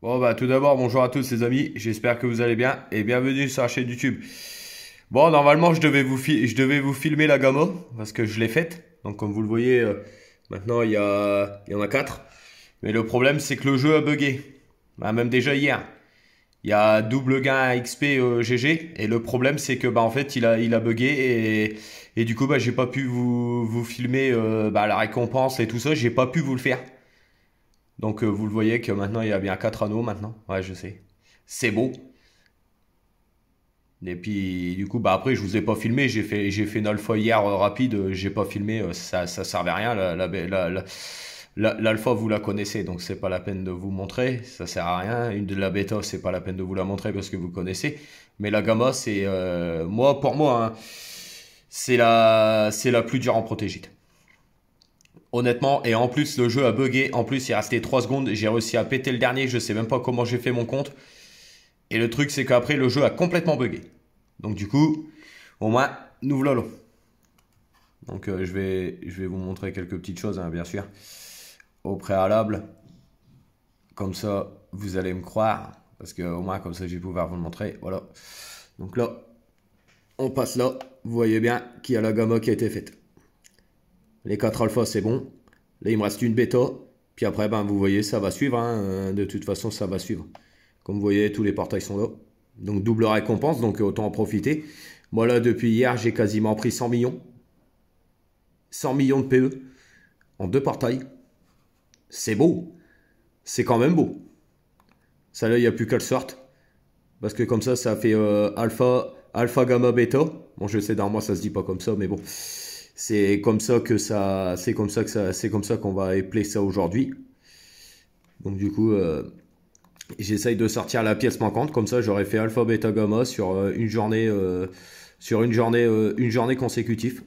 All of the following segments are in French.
Bon bah tout d'abord bonjour à tous les amis, j'espère que vous allez bien et bienvenue sur la chaîne YouTube. Bon normalement je devais vous filmer la gamme parce que je l'ai faite. Donc comme vous le voyez maintenant il y en a 4. Mais le problème c'est que le jeu a bugué. Bah, même déjà hier. Il y a double gain XP GG et le problème c'est que bah en fait il a bugué et du coup bah j'ai pas pu vous filmer la récompense et tout ça, j'ai pas pu vous le faire. Donc vous le voyez que maintenant il y a bien 4 anneaux maintenant. Ouais, je sais. C'est beau. Et puis du coup bah après je vous ai pas filmé, j'ai fait une alpha hier rapide, j'ai pas filmé, ça servait à rien l'alpha vous la connaissez donc c'est pas la peine de vous montrer, ça sert à rien. Une de la bêta c'est pas la peine de vous la montrer parce que vous connaissez. Mais la gamma c'est moi pour moi hein, c'est la plus dure en protégite. Honnêtement, et en plus le jeu a bugué, en plus il restait 3 secondes, j'ai réussi à péter le dernier, je sais même pas comment j'ai fait mon compte. Et le truc c'est qu'après le jeu a complètement bugué. Donc du coup, au moins, nous voilà. Donc je vais vous montrer quelques petites choses, hein, bien sûr, au préalable. Comme ça, vous allez me croire, parce que au moins comme ça je vais pouvoir vous le montrer. Voilà. Donc là, on passe là, vous voyez bien qu'il y a la gamma qui a été faite. Les 4 alphas c'est bon. Là il me reste une bêta. Puis après, ben, vous voyez, ça va suivre. Hein. De toute façon, ça va suivre. Comme vous voyez, tous les portails sont là. Donc double récompense, donc autant en profiter. Moi là, depuis hier, j'ai quasiment pris 100 millions. 100 millions de PE en 2 portails. C'est beau. C'est quand même beau. Ça là, il n'y a plus qu'à le sorte. Parce que comme ça fait alpha, gamma, bêta. Bon, je sais, dans moi, ça se dit pas comme ça, mais bon. C'est comme ça que ça, c'est comme ça qu'on va appeler ça aujourd'hui. Donc du coup, j'essaye de sortir la pièce manquante. Comme ça, j'aurais fait alpha, bêta, gamma sur une journée consécutive.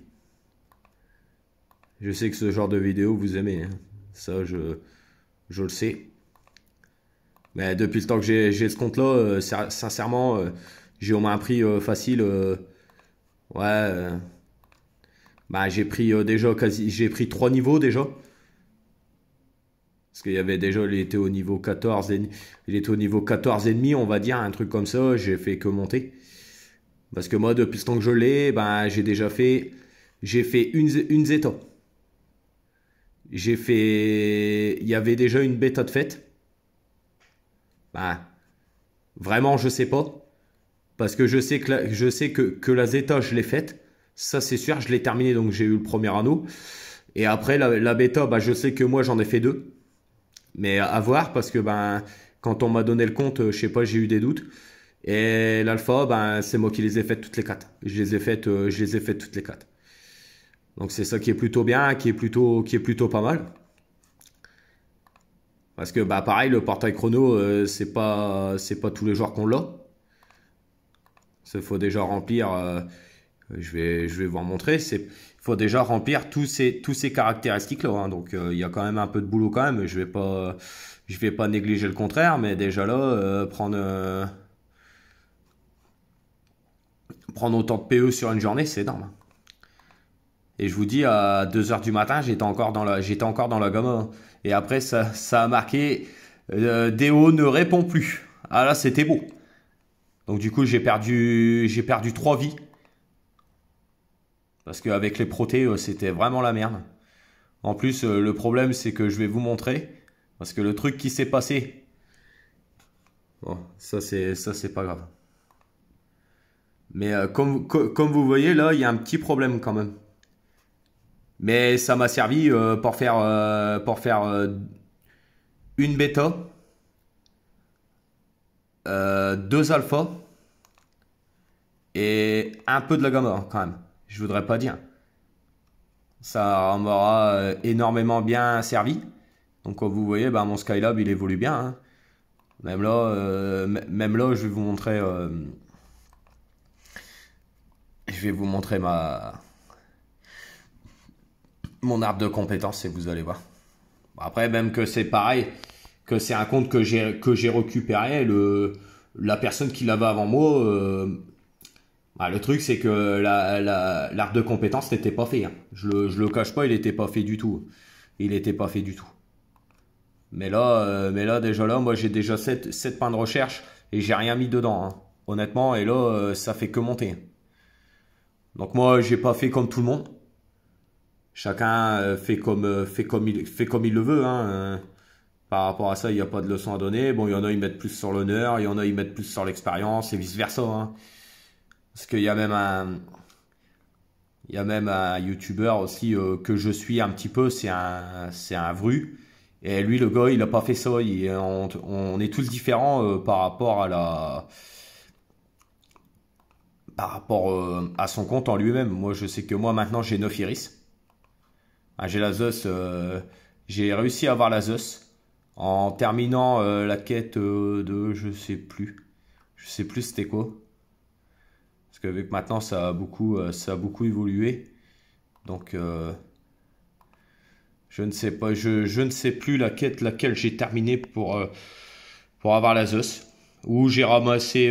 Je sais que ce genre de vidéo vous aimez. Hein. Ça, je le sais. Mais depuis le temps que j'ai ce compte-là, sincèrement, j'ai au moins pris facile. Ouais. Bah, j'ai pris j'ai pris 3 niveaux déjà. Parce qu'il y avait déjà, il était au niveau 14 et, il était au niveau 14 et demi, on va dire, un truc comme ça. J'ai fait que monter. Parce que moi, depuis le temps que je l'ai, ben, j'ai fait une zeta. Il y avait déjà une bêta de fête. Ben, vraiment, je sais pas. Parce que je sais que la Zeta, je l'ai faite. Ça, c'est sûr, je l'ai terminé, donc j'ai eu le premier anneau. Et après, la bêta, bah, je sais que moi, j'en ai fait 2. Mais à voir, parce que ben, quand on m'a donné le compte, je sais pas, j'ai eu des doutes. Et l'alpha, ben, c'est moi qui les ai faites toutes les 4. Je les ai faites toutes les 4. Donc c'est ça qui est plutôt bien, qui est plutôt pas mal. Parce que bah pareil, le portail chrono, c'est pas tous les jours qu'on l'a. Il faut déjà remplir. Je vais vous en montrer. Il faut déjà remplir tous ces caractéristiques-là. Hein. Donc il y a quand même un peu de boulot quand même. Je vais pas négliger le contraire, mais déjà là, prendre autant de PE sur une journée, c'est énorme. Et je vous dis, à 2 heures du matin, j'étais encore dans la gamme. Et après, ça a marqué Déo ne répond plus. Ah là, c'était beau. Donc du coup, j'ai perdu 3 vies. Parce qu'avec les protés, c'était vraiment la merde. En plus, le problème, c'est que je vais vous montrer. Parce que le truc qui s'est passé. Bon, ça, c'est pas grave. Mais comme vous voyez, là, il y a un petit problème quand même. Mais ça m'a servi pour faire une bêta, 2 alphas et un peu de la gamma quand même. Je voudrais pas dire. Ça m'aura énormément bien servi. Donc comme vous voyez, bah, mon Skylab il évolue bien. Hein. Même là, je vais vous montrer mon arbre de compétences et vous allez voir. Après, même que c'est pareil, que c'est un compte que j'ai récupéré, la personne qui l'avait avant moi, bah, le truc c'est que l'arbre de compétences n'était pas fait. Hein. Je le cache pas, il n'était pas fait du tout. Il n'était pas fait du tout. Mais là, déjà là, moi j'ai déjà 7 points de recherche et j'ai rien mis dedans, hein. Honnêtement, et là, ça fait que monter. Donc moi, j'ai pas fait comme tout le monde. Chacun fait comme il le veut, hein. Par rapport à ça, il n'y a pas de leçon à donner. Bon, il y en a, ils mettent plus sur l'honneur, il y en a, ils mettent plus sur l'expérience et vice-versa, hein. Parce qu'il y a même un YouTuber aussi que je suis un petit peu, c'est un Vru. Et lui, le gars, il a pas fait ça. On est tous différents à son compte en lui-même. Moi, je sais que moi, maintenant, j'ai 9 iris. Ah, j'ai la Zeus. J'ai réussi à avoir la Zeus en terminant la quête de, je sais plus. Je sais plus c'était quoi. Parce que vu que maintenant, ça a beaucoup évolué. Donc, je ne sais pas. Je ne sais plus laquelle j'ai terminé pour avoir la Zeus. Où j'ai ramassé.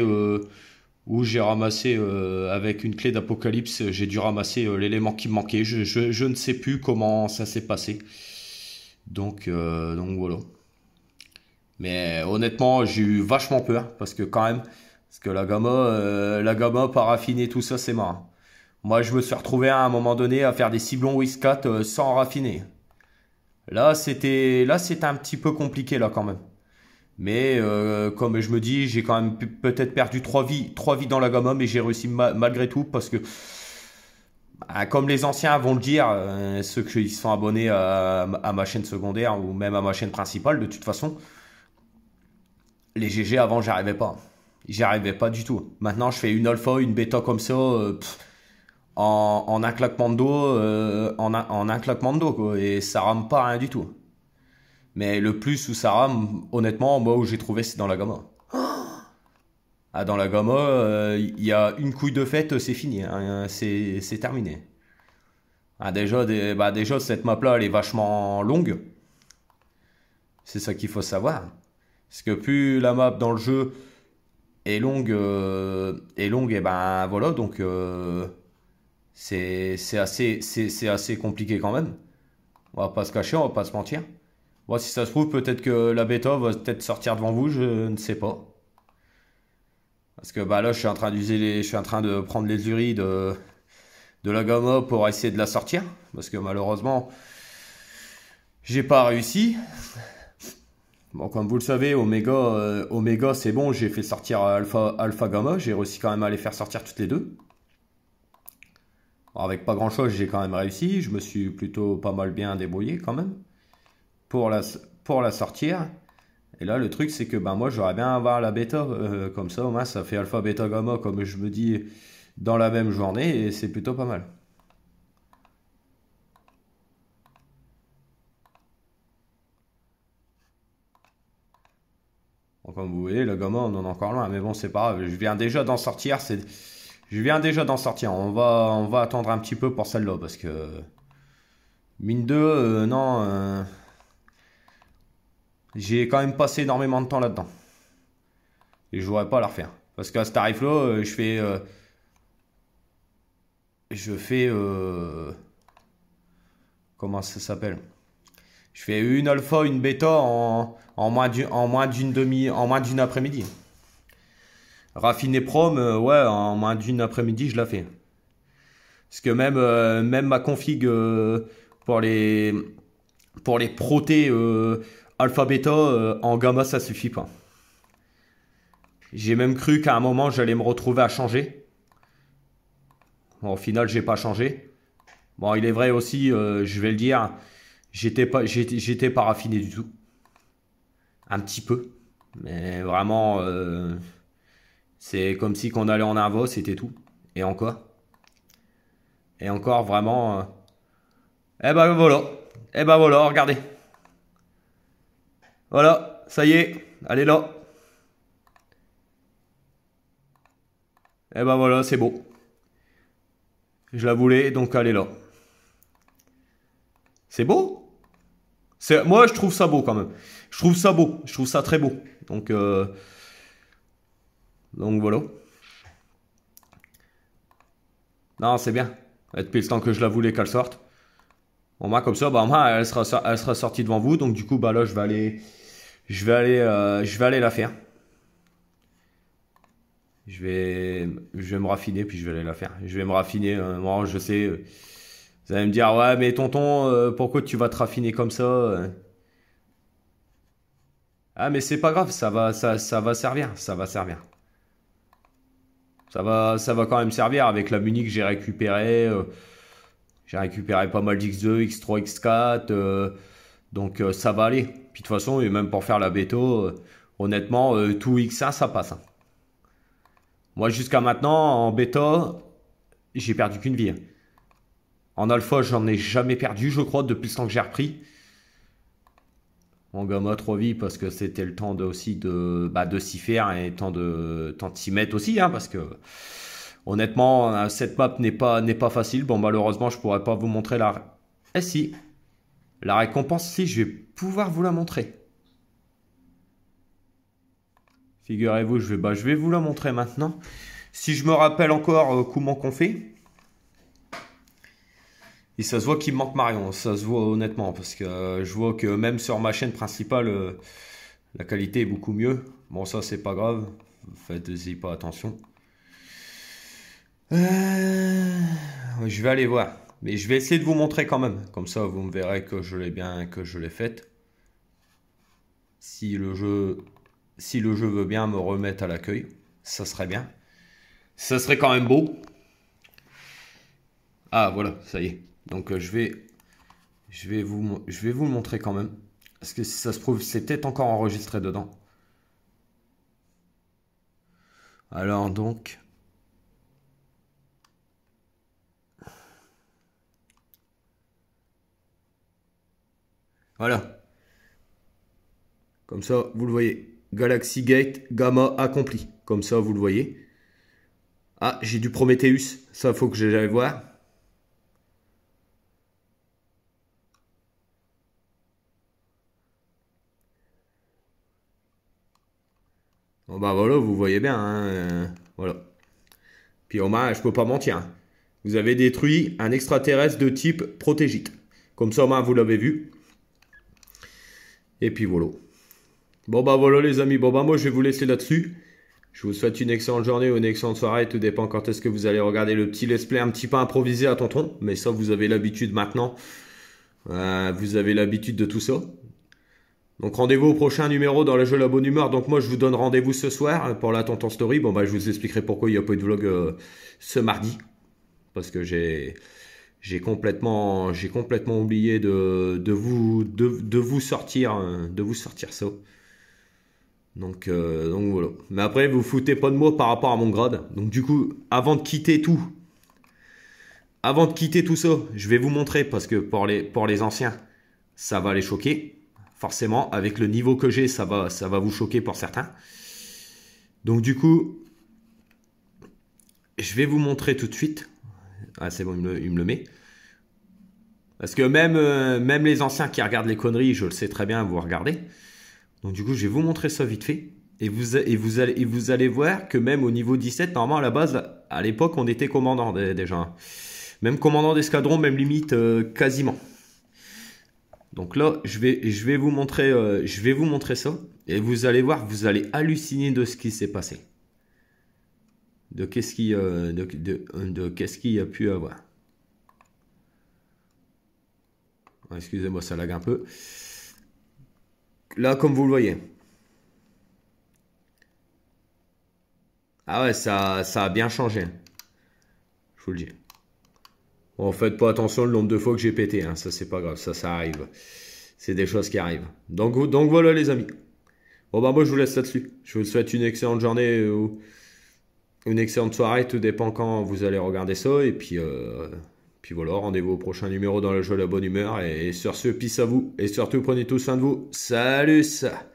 Avec une clé d'Apocalypse, j'ai dû ramasser l'élément qui me manquait. Je ne sais plus comment ça s'est passé. Donc voilà. Mais honnêtement, j'ai eu vachement peur parce que quand même, parce que la gamma pas raffinée, tout ça, c'est marrant. Moi, je me suis retrouvé à un moment donné à faire des ciblons X4 sans raffiner. Là, c'était un petit peu compliqué là quand même. Mais comme je me dis, j'ai quand même peut-être perdu 3 vies dans la gamma, mais j'ai réussi malgré tout parce que, comme les anciens vont le dire, ceux qui sont abonnés à ma chaîne secondaire ou même à ma chaîne principale, de toute façon, les GG avant, j'y arrivais pas. J'y arrivais pas du tout. Maintenant, je fais une alpha, une bêta comme ça, en un claquement de dos, en un claquement de dos, quoi, et ça rame pas rien du tout. Mais le plus où ça rame, honnêtement, moi où j'ai trouvé, c'est dans la gamma. Ah, dans la gamma, il y a une couille de fête, c'est fini, hein, c'est terminé. Ah, déjà, cette map-là, elle est vachement longue. C'est ça qu'il faut savoir. Parce que plus la map dans le jeu est longue, et ben voilà, donc c'est assez compliqué quand même. On va pas se cacher, on va pas se mentir. Bon, si ça se trouve, peut-être que la bêta va peut-être sortir devant vous, je ne sais pas. Parce que bah là, je suis en train de prendre les uris de la gamma pour essayer de la sortir. Parce que malheureusement, j'ai pas réussi. Bon, comme vous le savez, Omega, c'est bon, j'ai fait sortir Alpha, Gamma. J'ai réussi quand même à les faire sortir toutes les deux. Bon, avec pas grand chose, j'ai quand même réussi. Je me suis plutôt pas mal bien débrouillé quand même pour la sortir. Et là, le truc, c'est que ben, moi, j'aurais bien avoir la bêta. Comme ça, au moins, ça fait Alpha, Beta, Gamma, comme je me dis, dans la même journée. Et c'est plutôt pas mal. Bon, comme vous voyez, le Gamma, on en est encore loin. Mais bon, c'est pas grave. Je viens déjà d'en sortir. Je viens déjà d'en sortir. On va attendre un petit peu pour celle-là. Parce que, mine de, non, j'ai quand même passé énormément de temps là-dedans. Et je voudrais pas la refaire. Parce qu'à ce tarif-là, je fais, comment ça s'appelle? Je fais une alpha, une bêta en moins d'une après-midi. Raffiner prom, ouais, en moins d'une après-midi, je la fais. Parce que même ma config pour les protés alpha bêta en gamma, ça suffit pas. J'ai même cru qu'à un moment, j'allais me retrouver à changer. Bon, au final, j'ai pas changé. Bon, il est vrai aussi, je vais le dire, j'étais pas raffiné du tout. Un petit peu. Mais vraiment, c'est comme si qu'on allait en invo, c'était tout. Et encore. Et encore, vraiment. Eh ben voilà. Eh ben voilà, regardez. Voilà, ça y est. Elle est là. Eh ben voilà, c'est beau. Je la voulais, donc elle est là. C'est beau? Moi, je trouve ça beau quand même. Je trouve ça beau. Je trouve ça très beau. Donc voilà. Non, c'est bien. Depuis le temps que je la voulais qu'elle sorte. Au moins comme ça, bah, au moins, elle sera sortie devant vous. Donc du coup, bah là, je vais aller la faire. Je vais me raffiner, puis je vais aller la faire. Je vais me raffiner. Moi, je sais. Vous allez me dire, ouais, mais tonton, pourquoi tu vas te raffiner comme ça? Ah, mais c'est pas grave, ça va servir, ça va servir. Ça va quand même servir avec la Muni que j'ai récupérée. J'ai récupéré pas mal d'X2, X3, X4. Donc ça va aller. Puis de toute façon, et même pour faire la bêta, honnêtement, tout X1, ça passe, hein. Moi, jusqu'à maintenant, en bêta, j'ai perdu qu'une vie, hein. En alpha, j'en ai jamais perdu, je crois, depuis le temps que j'ai repris. En gamma, 3 vies, parce que c'était le temps aussi de s'y faire et temps de s'y mettre aussi, hein, parce que honnêtement, cette map n'est pas facile. Bon, malheureusement, je pourrais pas vous montrer la... Eh si, la récompense, si, je vais pouvoir vous la montrer. Figurez-vous, je vais vous la montrer maintenant. Si je me rappelle encore comment qu'on fait. Et ça se voit qu'il me manque Marion, ça se voit honnêtement, parce que je vois que même sur ma chaîne principale, la qualité est beaucoup mieux. Bon, ça, c'est pas grave, faites-y pas attention. Je vais aller voir, mais je vais essayer de vous montrer quand même. Comme ça, vous me verrez que je l'ai bien, que je l'ai faite. Si le jeu veut bien me remettre à l'accueil, ça serait bien. Ça serait quand même beau. Ah, voilà, ça y est. Donc je vais vous le montrer quand même. Parce que si ça se trouve, c'est peut-être encore enregistré dedans. Alors donc... Voilà. Comme ça, vous le voyez. Galaxy Gate, gamma accompli. Comme ça, vous le voyez. Ah, j'ai du Prometheus. Ça, faut que j'aille voir. Bon bah voilà, vous voyez bien, hein, voilà. Puis au moins, je peux pas mentir, hein. Vous avez détruit un extraterrestre de type protégite. Comme ça, au moins, vous l'avez vu. Et puis voilà. Bon bah voilà les amis, bon bah moi je vais vous laisser là-dessus. Je vous souhaite une excellente journée ou une excellente soirée, tout dépend quand est-ce que vous allez regarder le petit let's play un petit peu improvisé à tonton. Mais ça, vous avez l'habitude maintenant. Vous avez l'habitude de tout ça. Donc rendez-vous au prochain numéro dans le jeu La Bonne Humeur. Donc moi je vous donne rendez-vous ce soir pour la Tonton Story. Bon bah je vous expliquerai pourquoi il n'y a pas eu de vlog ce mardi. Parce que j'ai complètement oublié de vous sortir ça. Donc voilà. Mais après vous foutez pas de moi par rapport à mon grade. Donc du coup, avant de quitter tout ça, je vais vous montrer parce que pour les anciens, ça va les choquer. Forcément, avec le niveau que j'ai, ça va vous choquer pour certains. Donc du coup, je vais vous montrer tout de suite. Ah c'est bon, il me le met. Parce que même les anciens qui regardent les conneries, je le sais très bien, vous regardez. Donc du coup, je vais vous montrer ça vite fait. Et vous allez voir que même au niveau 17, normalement à la base, à l'époque, on était commandant déjà. Même commandant d'escadron, même limite quasiment. Donc là, je vais vous montrer ça. Et vous allez voir, vous allez halluciner de ce qui s'est passé. De qu'est-ce qu'il y a pu avoir. Excusez-moi, ça lag un peu. Là, comme vous le voyez. Ah ouais, ça a bien changé. Je vous le dis. Bon, faites pas attention le nombre de fois que j'ai pété, hein. Ça, c'est pas grave. Ça arrive. C'est des choses qui arrivent. Donc voilà, les amis. Bon, bah, moi, je vous laisse là-dessus. Je vous souhaite une excellente journée ou une excellente soirée. Tout dépend quand vous allez regarder ça. Et puis voilà, rendez-vous au prochain numéro dans le jeu La Bonne Humeur. Et sur ce, peace à vous. Et surtout, prenez tous soin de vous. Salut ça.